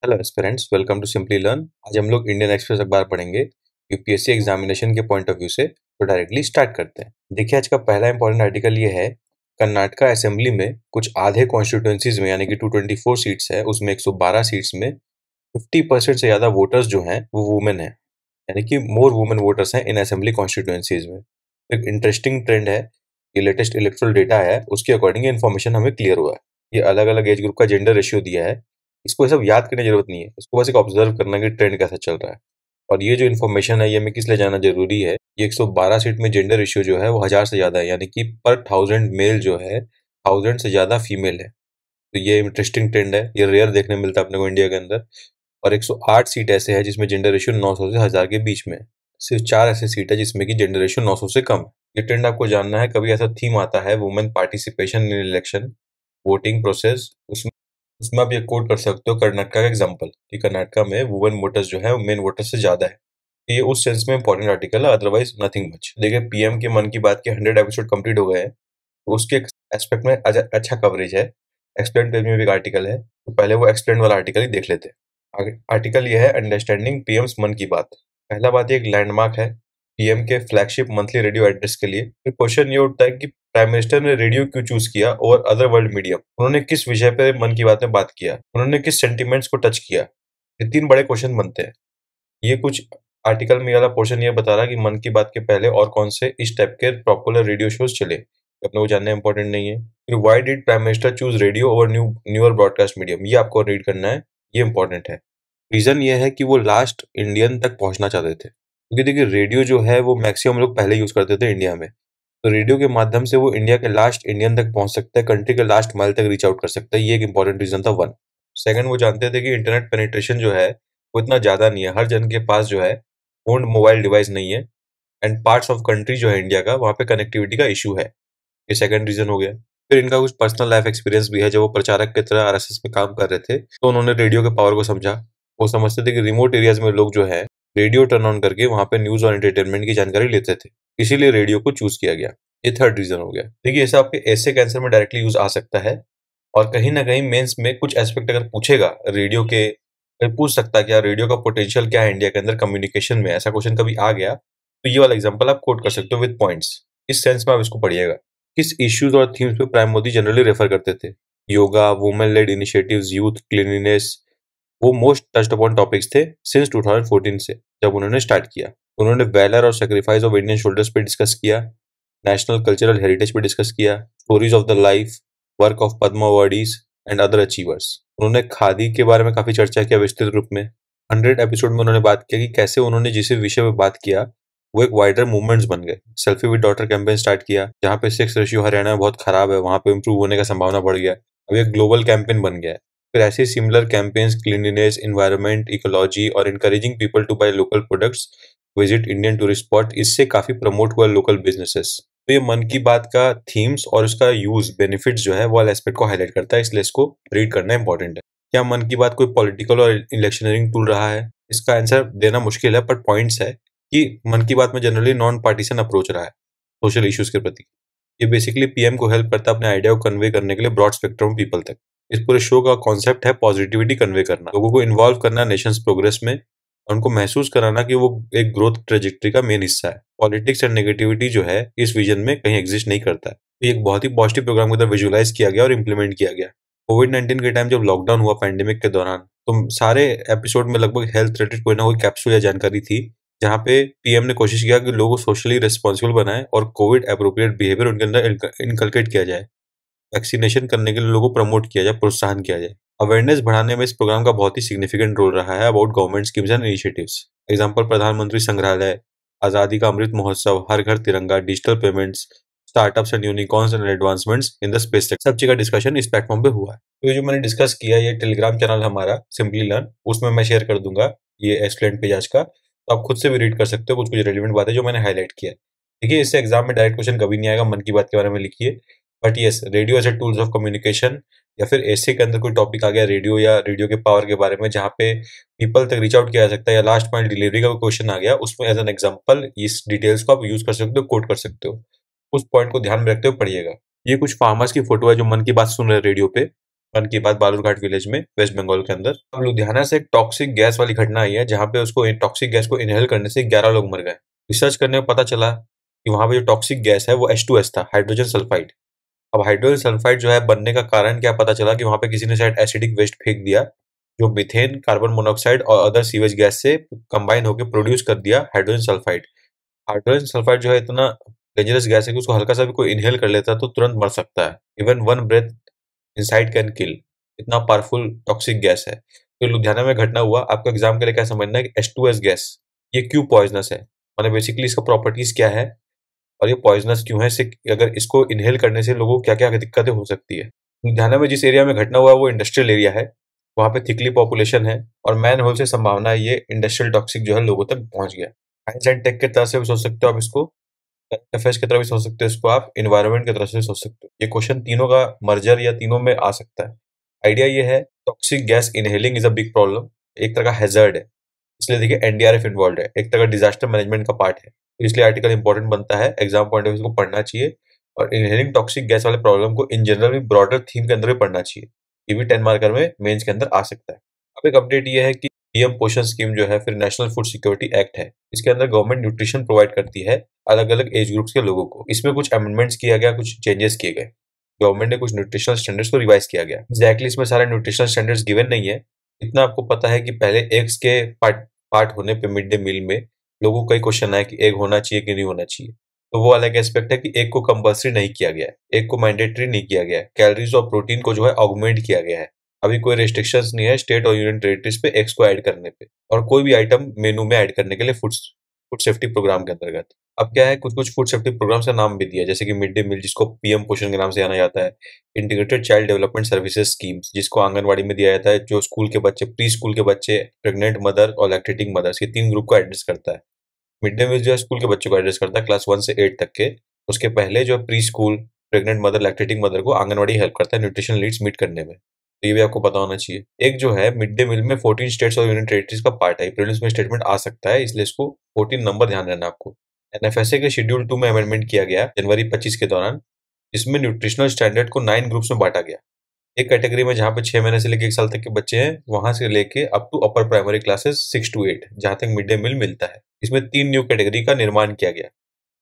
Hello aspirants, welcome to simply learn. आज हम लोग इंडियन एक्सप्रेस अखबार पढ़ेंगे यूपीएससी एग्जामिनेशन के पॉइंट ऑफ व्यू से। तो डायरेक्टली स्टार्ट करते हैं। देखिए, आज का पहला इंपॉर्टेंट आर्टिकल ये है, कर्नाटका असेंबली में कुछ आधे कॉन्स्टिट्यूएंसीज में यानी कि 224 सीट्स है, उसमें 112 सीट्स में 50% से ज्यादा वोटर्स जो हैं वो वुमेन है, यानी कि मोर वुमेन वोटर्स हैं इन असेंबली कॉन्स्टिट्यूएंसीज में। एक इंटरेस्टिंग ट्रेंड है, ये लेटेस्ट इलेक्टोरल डेटा है, उसके अकॉर्डिंग इन्फॉर्मेशन हमें क्लियर हुआ है। ये अलग अलग एज ग्रुप का जेंडर रेशियो दिया है। इसको ये सब याद करने की जरूरत नहीं है, इसको बस एक ऑब्जर्व करना कि ट्रेंड कैसा चल रहा है। और ये जो इन्फॉर्मेशन है ये हमें किस लिए जाना जरूरी है, ये 112 सीट में जेंडर रेशियो जो है वो 1000 से ज्यादा है, यानी कि पर 1000 मेल जो है 1000 से ज्यादा फीमेल है। तो ये इंटरेस्टिंग ट्रेंड है, ये रेयर देखने मिलता है अपने को इंडिया के अंदर। और 108 सीट ऐसे है जिसमें जेंडर रेशियो 900 से 1000 के बीच में है। सिर्फ 4 ऐसे सीट है जिसमें कि जेंडर रेशियो 900 से कम है। ये ट्रेंड आपको जानना है। कभी ऐसा थीम आता है women participation in election voting process, उसमें उसमें आप ये कोट कर सकते हो कर्नाटका का एग्जांपल कि कर्नाटका में वुमेन वोटर्स जो है वो मेन वोटर्स से ज्यादा है। ये उस सेंस में इंपॉर्टेंट आर्टिकल है, अदरवाइज नथिंग मच। देखिए, पीएम के मन की बात के 100 एपिसोड कंप्लीट हो गए हैं, तो उसके एस्पेक्ट में अच्छा कवरेज है। एक्सप्लेन पेज में भी एक आर्टिकल है, तो पहले वो एक्सप्लेन वाला आर्टिकल ही देख लेते हैं। आगे आर्टिकल ये है, अंडरस्टैंडिंग पीएम्स मन की बात। पहला बात, ये एक लैंडमार्क है पीएम के फ्लैगशिप मंथली रेडियो एड्रेस के लिए। फिर क्वेश्चन ये उठता है कि प्राइम मिनिस्टर ने रेडियो क्यों चूज किया और अदर वर्ल्ड मीडियम, उन्होंने किस विषय पर मन की बात में बात किया, उन्होंने किस सेंटिमेंट्स को टच किया। ये 3 बड़े क्वेश्चन बनते हैं। ये कुछ आर्टिकल में वाला पोर्शन ये बता रहा है कि मन की बात के पहले और कौन से इस टाइप के पॉपुलर रेडियो शोज चले, अपने को जानना इंपॉर्टेंट नहीं है। फिर why did prime minister choose radio over newer broadcast medium, ये आपको रीड करना है, ये इंपॉर्टेंट है। रीजन ये है कि वो लास्ट इंडियन तक पहुंचना चाहते थे, क्योंकि देखिए रेडियो जो है वो मैक्सिमम लोग पहले यूज करते थे इंडिया में। तो रेडियो के माध्यम से वो इंडिया के लास्ट इंडियन तक पहुंच सकता है, कंट्री के लास्ट माइल तक रीच आउट कर सकता है। ये एक इंपॉर्टेंट रीजन था, वन। सेकंड, वो जानते थे कि इंटरनेट पेनिट्रेशन जो है वो इतना ज्यादा नहीं है, हर जन के पास जो है ओन्ड मोबाइल डिवाइस नहीं है, एंड पार्ट्स ऑफ कंट्री जो है इंडिया का, वहाँ पे कनेक्टिविटी का इशू है। ये सेकंड रीजन हो गया। फिर इनका कुछ पर्सनल लाइफ एक्सपीरियंस भी है। जब वो प्रचारक की तरह आरएसएस में काम कर रहे थे तो उन्होंने रेडियो के पावर को समझा। वो समझते थे कि रिमोट एरियाज में लोग जो है रेडियो टर्न ऑन करके वहाँ पे न्यूज और एंटरटेनमेंट की जानकारी लेते थे, इसीलिए रेडियो को चूज किया गया। ये थर्ड रीजन हो गया। देखिए, ऐसा आपके ऐसे कैंसर में डायरेक्टली यूज आ सकता है, और कहीं ना कहीं मेंस में कुछ एस्पेक्ट अगर पूछेगा रेडियो के, पूछ सकता है कि यार रेडियो का पोटेंशियल क्या है इंडिया के अंदर कम्युनिकेशन में, ऐसा क्वेश्चन कभी आ गया तो ये वाला एग्जांपल आप कोट कर सकते हो विद पॉइंट्स। इस सेंस में आप इसको पढ़िएगा। किस इश्यूज और थीम्स पे प्राइम मोदी जनरली रेफर करते थे? Yoga, women lead initiatives, youth, cleanliness, वो मोस्ट टच्ड अपॉन टॉपिक्स थे सिंस 2014 से, जब उन्होंने स्टार्ट किया। उन्होंने वैलर और सेक्रीफाइस ऑफ इंडियन शोल्डर्स पे डिस्कस किया, नेशनल कल्चरल हेरिटेज पे डिस्कस किया, stories of the life work of Padma awardees and other achievers. उन्होंने खादी के बारे में काफी चर्चा किया विस्तृत रूप में। 100 एपिसोड में उन्होंने बात किया कि कैसे उन्होंने जिस विषय पे बात किया वो एक वाइडर मूवमेंट्स बन गए। Selfie with daughter campaign start किया, जहाँ पे सेक्स रेशियो हरियाणा में बहुत खराब है, वहां पे इंप्रूव होने का संभावना बढ़ गया, अब एक ग्लोबल कैंपेन बन गया है। फिर ऐसे similar campaigns cleanliness, environment, ecology और encouraging people to buy local products, visit Indian tourist spot, इससे काफी प्रमोट हुआ लोकल बिजनेसेस। तो ये मन की बात का थीम्स और उसका यूज बेनिफिट्स जो है वो वाला एस्पेक्ट को हाईलाइट करता है, इसलिए इसको रीड करना इंपॉर्टेंट है। क्या मन की बात कोई पॉलिटिकल और इलेक्शनरिंग टूल रहा है? इसका आंसर देना मुश्किल है, पर पॉइंट्स है कि मन की बात में जनरली नॉन पार्टीसन अप्रोच रहा है सोशल इश्यूज के प्रति। ये बेसिकली पीएम को हेल्प करता है अपने आइडिया को कन्वे करने के लिए ब्रॉड स्पेक्ट्रम पीपल तक। इस पूरे शो का कॉन्सेप्ट है पॉजिटिविटी कन्वे करना, लोगों को इन्वॉल्व करना नेशंस प्रोग्रेस में, और उनको महसूस कराना कि वो एक ग्रोथ ट्रेजेक्ट्री का मेन हिस्सा है। पॉलिटिक्स एंड नेगेटिविटी जो है इस विजन में कहीं एग्जिस्ट नहीं करता है। तो ये एक बहुत ही पॉजिटिव प्रोग्राम की तरह विजुअलाइज किया गया और इम्प्लीमेंट किया गया। कोविड-19 के टाइम जब लॉकडाउन हुआ पैंडेमिक के दौरान, तो सारे एपिसोड में लगभग हेल्थ रिलेटेड कोई ना कोई कैप्सूल या जानकारी थी, जहाँ पे पीएम ने कोशिश किया कि लोगों को सोशली रिस्पॉन्सिबल बनाए और कोविड एप्रोप्रिएट बिहेवियर उनके अंदर इनकलकेट किया जाए, वैक्सीनेशन करने के लिए लोगों को प्रमोट किया जाए, प्रोत्साहन किया जाए। अवेयरनेस बढ़ाने में इस प्रोग्राम का बहुत ही सिग्निफिकेंट रोल रहा है about government schemes and initiatives. Example, प्रधानमंत्री संग्रहालय, आजादी का अमृत महोत्सव, हर घर तिरंगा, digital payments, startups and unicorns and advancements in the space sector, सब चीज का डिस्कशन इस प्लेटफॉर्म पे हुआ है। तो ये जो मैंने डिस्कस किया, ये टेलीग्राम चैनल हमारा सिंपली लर्न, उसमें मैं शेयर कर दूंगा ये एक्सप्लेन पेज आज का, तो आप खुद से भी रीड कर सकते हो कुछ कुछ रेलिवेंट बातें जो मैंने हाईलाइट किया है। देखिए, इससे एग्जाम में डायरेक्ट क्वेश्चन कभी नहीं आएगा मन की बात के बारे में लिखिए, but yes, radio as a tools of communication, या फिर ऐसे के अंदर कोई टॉपिक आ गया रेडियो या रेडियो के पावर के बारे में जहाँ पे पीपल तक रीच आउट किया जा सकता है, या लास्ट माइल डिलीवरी का कोई क्वेश्चन आ गया, उसमें एज एन एग्जांपल इस डिटेल्स को आप यूज कर सकते हो, कोट कर सकते हो। उस पॉइंट को ध्यान में रखते हुए पढ़िएगा। ये कुछ फार्मर्स की फोटो है जो मन की बात सुन रहे हैं रेडियो पे, मन की बात बालूरघाट विलेज में वेस्ट बंगाल के अंदर। अब लुधियाना से एक टॉक्सिक गैस वाली घटना आई है जहां पे उसको टॉक्सिक गैस को इनहेल करने से 11 लोग मर गए। रिसर्च करने में पता चला कि वहां पे जो टॉक्सिक गैस है वो H2S था, हाइड्रोजन सल्फाइड। अब हाइड्रोजन सल्फाइड जो है बनने का कारण क्या पता चला कि वहां पे किसी ने शायद एसिडिक वेस्ट फेंक दिया, जो मीथेन, कार्बन मोनोऑक्साइड और अदर सीवेज गैस से कंबाइन होकर प्रोड्यूस कर दिया हाइड्रोजन सल्फाइड। हाइड्रोजन सल्फाइड जो है इतना डेंजरस गैस है कि उसको हल्का सा भी कोई इनहेल कर लेता है तो तुरंत मर सकता है। Even one breath inside can kill, इतना पावरफुल टॉक्सिक गैस है। तो लुधियाना में घटना हुआ, आपको एग्जाम के लिए क्या समझना है कि H2S गैस ये क्यों पॉइजनस है, माने बेसिकली इसका प्रॉपर्टीज क्या है और ये पॉइजनस क्यों है, इससे अगर इसको इनहेल करने से लोगों को क्या क्या दिक्कतें हो सकती है। लुधियाना में जिस एरिया में घटना हुआ वो इंडस्ट्रियल एरिया है, वहां पे थिकली पॉपुलेशन है और मैन होल से संभावना है ये इंडस्ट्रियल टॉक्सिक जो है लोगों तक पहुंच गया। साइंस एंड टेक की तरफ से भी सोच सकते हो आप इसको, अफेयर्स की तरफ भी सोच सकते हो इसको, आप इन्वायरमेंट की तरफ से सोच सकते हो। ये क्वेश्चन तीनों का मर्जर या तीनों में आ सकता है। आइडिया ये है toxic gas inhaling is a big problem, एक तरह का हैजर्ड है, इसलिए देखिए एनडीआरएफ इन्वॉल्व है, एक तरह का डिजास्टर मैनेजमेंट का पार्ट है, तो इसलिए आर्टिकल इंपॉर्टेंट बनता है, एग्जाम पॉइंट ऑफ व्यू को पढ़ना चाहिए। और इनहेलिंग टॉक्सिक गैस वाले प्रॉब्लम को इन जनरल भी ब्रॉडर थीम के अंदर भी पढ़ना चाहिए, ये भी 10 मार्कर में मेंस के अंदर आ सकता है। अब एक अपडेट ये है कि पीएम पोषण स्कीम जो है फिर नेशनल फूड सिक्योरिटी एक्ट है, इसके अंदर गवर्नमेंट न्यूट्रिशन प्रोवाइड करती है अलग अलग एज ग्रुप्स के लोगों को। इसमें कुछ अमेंडमेंट्स किया गया, कुछ चेंजेस किए गए, गवर्नमेंट ने कुछ न्यूट्रिशनल स्टैंडर्ड्स को रिवाइज किया गया। एग्जैक्टली इसमें सारे न्यूट्रिशनल स्टैंडर्ड्स गिवन नहीं है, इतना आपको पता है कि पहले एग्स के पार्ट पार्ट होने पे मिड डे मील में लोगों को कई क्वेश्चन आया कि एग होना चाहिए कि नहीं होना चाहिए, तो वो अलग एस्पेक्ट है कि एग को कंपल्सरी नहीं किया गया है, एग को मैंडेटरी नहीं किया गया है, कैलोरीज और प्रोटीन को जो है ऑगमेंट किया गया है। अभी कोई रेस्ट्रिक्शंस नहीं है स्टेट और यूनियन टेरिटरीज पे एग्स को ऐड करने पे और कोई भी आइटम मेनू में ऐड करने के लिए फूड सेफ्टी प्रोग्राम के अंतर्गत। अब क्या है, कुछ कुछ फूड सेफ्टी प्रोग्राम का नाम भी दिया है, जैसे कि मिड डे मील जिसको पीएम पोषण के नाम से जाना जाता है, integrated child development services schemes जिसको आंगनवाड़ी में दिया जाता है, जो स्कूल के बच्चे, प्री स्कूल के बच्चे, प्रेग्नेंट मदर और लैक्टेटिंग मदर्स, ये 3 ग्रुप को एड्रेस करता है। मिड डे मील जो है स्कूल के बच्चों को एड्रेस करता है क्लास 1 से 8 तक के। उसके पहले जो pre school, pregnant mother, lactating mother को आंगनवाड़ी हेल्प करता है न्यूट्रिशन नीड्स मीट करने में, तो ये भी आपको पता होना चाहिए। एक जो है मिड डे मील में 14 स्टेट्स और यूनियन टेरिटरीज का पार्ट है, प्रीलिम्स में स्टेटमेंट आ सकता है, इसलिए इसको 14 नंबर ध्यान रहना आपको। एनएफएसए के शेड्यूल 2 में अमेंडमेंट किया गया जनवरी 25 के दौरान, जिसमें न्यूट्रिशनल स्टैंडर्ड को 9 ग्रुप्स में बांटा गया। एक कैटेगरी में जहाँ पे 6 महीने से लेकर 1 साल तक के बच्चे हैं, वहां से लेके up to upper primary classes 6 to 8 जहां तक मिड डे मील मिलता है। इसमें 3 न्यू कैटेगरी का निर्माण किया गया,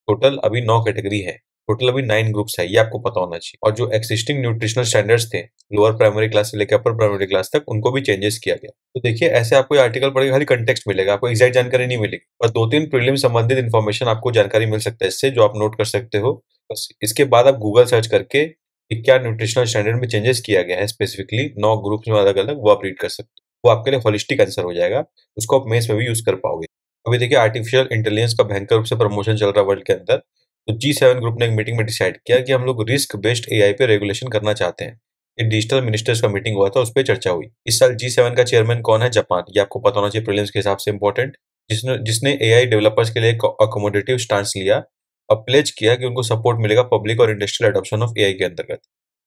टोटल अभी 9 कैटेगरी है, टोटल अभी 9 ग्रुप्स है, ये आपको पता होना चाहिए। और जो एक्सिस्टिंग न्यूट्रिशनल स्टैंडर्ड्स थे लोअर प्राइमरी क्लास से लेकर अपर प्राइमरी क्लास तक, उनको भी चेंजेस किया गया। तो देखिए ऐसे आपको आर्टिकल पढ़ेगा खाली कंटेक्स्ट मिलेगा, आपको एग्जैक्ट जानकारी नहीं मिलेगी, और 2-3 प्रीलिम संबंधित इन्फॉर्मेशन आपको जानकारी मिल सकता है इससे, जो आप नोट कर सकते हो। बस इसके बाद आप गूगल सर्च करके कि क्या न्यूट्रिशनल स्टैंडर्ड में चेंजेस किया गया है स्पेसिफिकली 9 ग्रुप्स में अलग अलग, वो आप रीड कर सकते हो, वो आपके लिए होलिस्टिक आंसर हो जाएगा, उसको आप मेंस में भी यूज कर पाओगे। अभी देखिए आर्टिफिशियल इंटेलिजेंस का भयंकर रूप से प्रमोशन चल रहा है वर्ल्ड के अंदर, तो G7 ग्रुप ने एक मीटिंग में डिसाइड किया कि हम लोग रिस्क बेस्ड एआई पे रेगुलेशन करना चाहते हैं। एक डिजिटल मिनिस्टर्स का मीटिंग हुआ था, उस पर चर्चा हुई। इस साल G7 का चेयरमैन कौन है? जापान, ये आपको पता होना चाहिए प्रीलिम्स के हिसाब से इंपॉर्टेंट, जिसने जिसने एआई डेवलपर्स के लिए एक अकोमोडेटिव स्टांस लिया और प्लेज किया कि उनको सपोर्ट मिलेगा पब्लिक और इंडस्ट्रियल एडॉप्शन ऑफ एआई के अंतर्गत।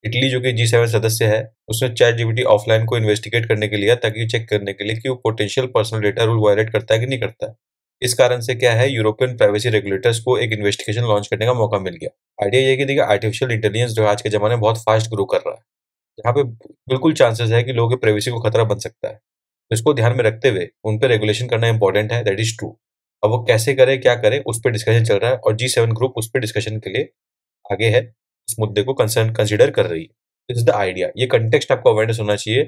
इटली जो कि G7 सदस्य है, उसने चैट जीपीटी ऑफलाइन को इन्वेस्टिगेट करने के लिए, ताकि चेक करने के लिए कि वो potential personal data rule violate करता है कि नहीं करता है। इस कारण से क्या है, यूरोपियन प्राइवेसी रेगुलेटर्स को एक इन्वेस्टिगेशन लॉन्च करने का मौका मिल गया। आइडिया ये है कि देखिए आर्टिफिशियल इंटेलिजेंस जो आज के जमाने में बहुत फास्ट ग्रो कर रहा है, यहाँ पे बिल्कुल चांसेस है कि लोगों की प्राइवेसी को खतरा बन सकता है, तो इसको ध्यान में रखते हुए उन पर रेगुलेशन करना इंपॉर्टेंट है, दैट इज ट्रू। अब वो कैसे करे, क्या करे, उस पर डिस्कशन चल रहा है और G7 ग्रुप उस पर डिस्कशन के लिए आगे है, उस मुद्दे को कंसिडर कर रही है। दिस इज द आइडिया, ये कंटेक्स्ट आपको अवेयरनेस होना चाहिए,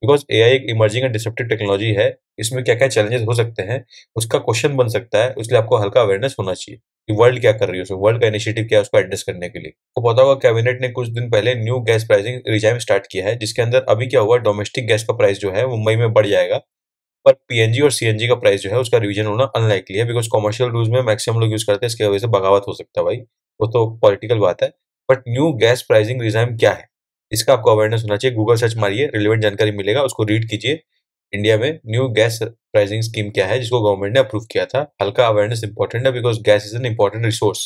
बिकॉज एआई एक इमर्जिंग एंड डिसरप्टिव टेक्नोलॉजी है, इसमें क्या क्या चैलेंजेस हो सकते हैं उसका क्वेश्चन बन सकता है, इसलिए आपको हल्का अवेयरनेस होना चाहिए कि वर्ल्ड क्या कर रही है, उसमें वर्ल्ड का इनिशिएटिव क्या है उसको एड्रेस करने के लिए। तो पता होगा कैबिनेट ने कुछ दिन पहले new gas pricing regime start किया है, जिसके अंदर अभी क्या हुआ, डोमेस्टिक गैस का प्राइस जो है मुंबई में बढ़ जाएगा, पर पीएनजी और सीएनजी का प्राइस जो है उसका रिवीजन होना अनलाइकली है, बिकॉज कमर्शियल यूज में मैक्सिमम लोग यूज करते हैं, इसकी वजह से बगावत हो सकता है भाई, वो तो पॉलिटिकल बात है। But new gas pricing regime क्या है, इसका आपको अवेयरनेस होना चाहिए, गूगल सर्च मारिए, रिलेवेंट जानकारी मिलेगा, उसको रीड कीजिए। इंडिया में न्यू गैस प्राइसिंग स्कीम क्या है जिसको गवर्नमेंट ने अप्रूव किया था, हल्का अवेयरनेस इंपॉर्टेंट है, because gas is an important resource.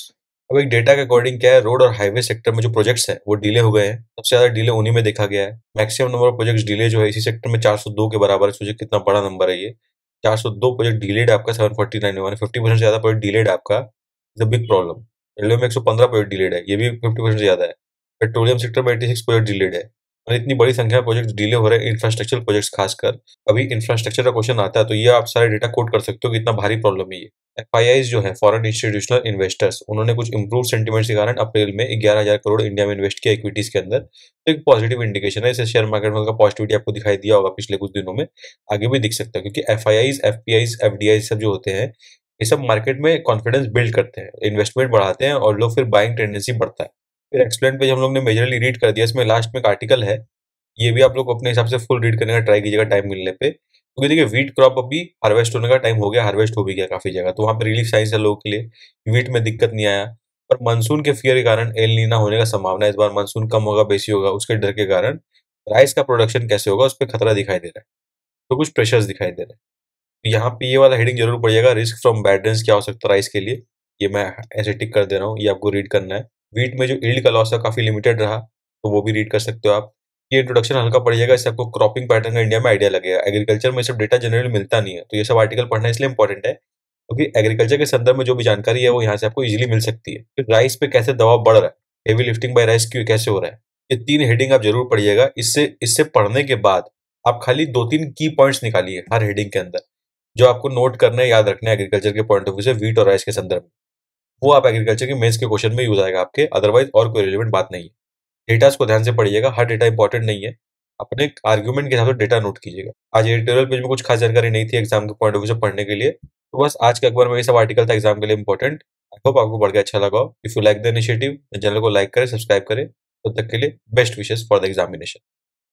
अब एक डेटा के अकॉर्डिंग क्या है, रोड और हाईवे सेक्टर में जो प्रोजेक्ट्स है वो डिले हो गए हैं, सबसे ज्यादा डिले उन्हीं में देखा गया है। Maximum number of projects delay जो है इसी सेक्टर में 402 के बराबर है, सोचिए कितना बड़ा नंबर है ये। 402 प्रोजेक्ट डिलेड आपका 749 में, 50% ज्यादा प्रोजेक्ट डिलेड आपका, is a big problem. Railway में 115 प्रोजेक्ट डिलेड है, ये भी 50% ज्यादा है। पेट्रोलियम सेक्टर में 86 प्रोजेक्ट डिलेड है, और इतनी बड़ी संख्या में प्रोजेक्ट डिले हो रहे हैं, इंफ्रास्ट्रक्चर प्रोजेक्ट्स खासकर। अभी इंफ्रास्ट्रक्चर का क्वेश्चन आता है तो ये आप सारे डेटा कोट कर सकते हो कि इतना भारी प्रॉब्लम है ये। एफआईआईज जो है, फॉरेन इंस्टीट्यूशनल इन्वेस्टर्स, उन्होंने कुछ इंप्रूव सेंटिमेंट्स के कारण अप्रैल में 11,000 करोड़ इंडिया में इन्वेस्ट किया इक्विटीज के अंदर। तो एक पॉजिटिव इंडिकेशन है। इससे शेयर मार्केट में उनका पॉजिटिविटी आपको दिखाई दिया होगा पिछले कुछ दिनों में, आगे भी दिख सकता है, क्योंकि एफआईआईज, एफपीआईज, एफडीआई सब जो होते हैं, ये सब मार्केट में कॉन्फिडेंस बिल्ड करते हैं, इन्वेस्टमेंट बढ़ाते हैं और लोग फिर बाइंग टेंडेंसी बढ़ता है। फिर एक्सप्लेन पेज हम लोग ने मेजरली रीड कर दिया, इसमें लास्ट में एक आर्टिकल है, ये भी आप लोग अपने हिसाब से फुल रीड करने का ट्राई कीजिएगा टाइम मिलने पे, क्योंकि देखिए व्हीट क्रॉप अभी हार्वेस्ट होने का टाइम हो गया, हार्वेस्ट हो भी गया काफी जगह, तो वहां पे रिलीफ साइंस है लोगों के लिए, व्हीट में दिक्कत नहीं आया। पर मानसून के फियर के कारण एल नीना होने का संभावना है, इस बार मानसून कम होगा, बेसी होगा, उसके डर के कारण राइस का प्रोडक्शन कैसे होगा उस पर खतरा दिखाई दे रहा है, तो कुछ प्रेशर्स दिखाई दे रहे हैं। तो यहाँ पे ये वाला हेडिंग जरूर पड़िएगा, रिस्क फ्रॉम बैड रेन्स क्या हो सकता है राइस के लिए, ये मैं ऐसे टिक कर दे रहा हूँ, ये आपको रीड करना है। व्हीट में जो यील्ड का लॉस है काफी लिमिटेड रहा, तो वो भी रीड कर सकते हो आप। ये इंट्रोडक्शन हल्का पड़िएगा, इससे आपको क्रॉपिंग पैटर्न का इंडिया में आइडिया लगेगा। एग्रीकल्चर में सब डेटा जनरली मिलता नहीं है, तो ये सब आर्टिकल पढ़ना इसलिए इंपॉर्टेंट है क्योंकि एग्रीकल्चर के संदर्भ में जो भी जानकारी है वो यहाँ से आपको इजीली मिल सकती है। फिर राइस पे कैसे दबाव बढ़ रहा है, हेवी लिफ्टिंग बाय राइस क्यों कैसे हो रहा है, ये 3 हेडिंग आप जरूर पढ़िएगा। इससे इससे पढ़ने के बाद आप खाली 2-3 की पॉइंट्स निकालिए हर हेडिंग के अंदर, जो आपको नोट करना है, याद रखना है एग्रीकल्चर के पॉइंट ऑफ व्यू से, व्हीट और राइस के संदर्भ में। वो आप एग्रीकल्चर के मेंस के क्वेश्चन में यूज आएगा आपके, अदरवाइज और कोई रिलेवेंट बात नहीं है। डेटास को ध्यान से पढ़िएगा, हर डेटा इंपॉर्टेंट नहीं है, अपने आर्ग्यूमेंट के हिसाब से डेटा नोट कीजिएगा। आज एडिटोरियल पेज में कुछ खास जानकारी नहीं थी एग्जाम के पॉइंट ऑफ व्यू से पढ़ने के लिए, तो बस आज के अखबार में ये सब आर्टिकल था एग्जाम के लिए इंपॉर्टेंट। आई होप आपको पढ़ के अच्छा लगा हो। If you like the initiative, channel को लाइक करें, सब्सक्राइब करें। तब तक के लिए best wishes for the examination.